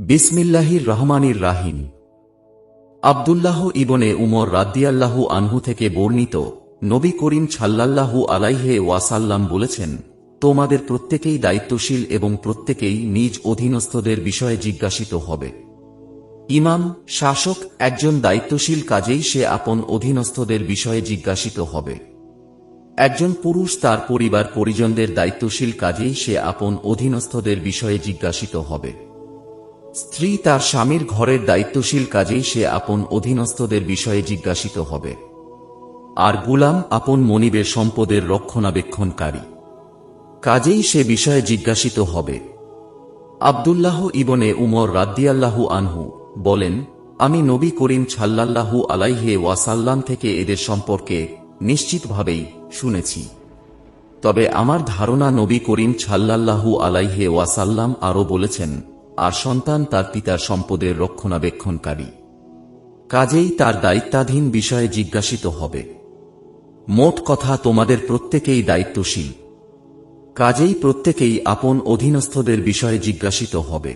বিসমিল্লাহির রহমানির রাহিম। আব্দুল্লাহ ইবনে উমর রাদিয়াল্লাহু আনহু থেকে বর্ণিত, নবী করিম সাল্লাল্লাহু আলাইহি ওয়াসাল্লাম বলেছেন, তোমাদের প্রত্যেকেই দায়িত্বশীল এবং প্রত্যেকেই নিজ অধীনস্থদের বিষয়ে জিজ্ঞাসিত হবে। ইমাম, শাসক একজন দায়িত্বশীল, কাজেই সে আপন অধীনস্থদের বিষয়ে জিজ্ঞাসিত হবে। একজন পুরুষ তার পরিবার পরিজনদের দায়িত্বশীল, কাজেই সে আপন অধীনস্থদের বিষয়ে জিজ্ঞাসিত হবে। স্ত্রী তার স্বামীর ঘরের দায়িত্বশীল, কাজেই সে আপন অধীনস্থদের বিষয়ে জিজ্ঞাসিত হবে। আর গুলাম আপন মনিবের সম্পদের রক্ষণাবেক্ষণকারী, কাজেই সে বিষয়ে জিজ্ঞাসিত হবে। আব্দুল্লাহ ইবনে উমর রাদিয়াল্লাহু আনহু বলেন, আমি নবী করিম সাল্লাল্লাহু আলাইহি ওয়াসাল্লাম থেকে এদের সম্পর্কে নিশ্চিতভাবেই শুনেছি। তবে আমার ধারণা নবী করিম সাল্লাল্লাহু আলাইহি ওয়াসাল্লাম আরও বলেছেন, আর সন্তান তার পিতার সম্পদের রক্ষণাবেক্ষণকারী, কাজেই তার দায়িত্বাধীন বিষয়ে জিজ্ঞাসিত হবে। মোট কথা, তোমাদের প্রত্যেকেই দায়িত্বশীল, কাজেই প্রত্যেকেই আপন অধীনস্থদের বিষয়ে জিজ্ঞাসিত হবে।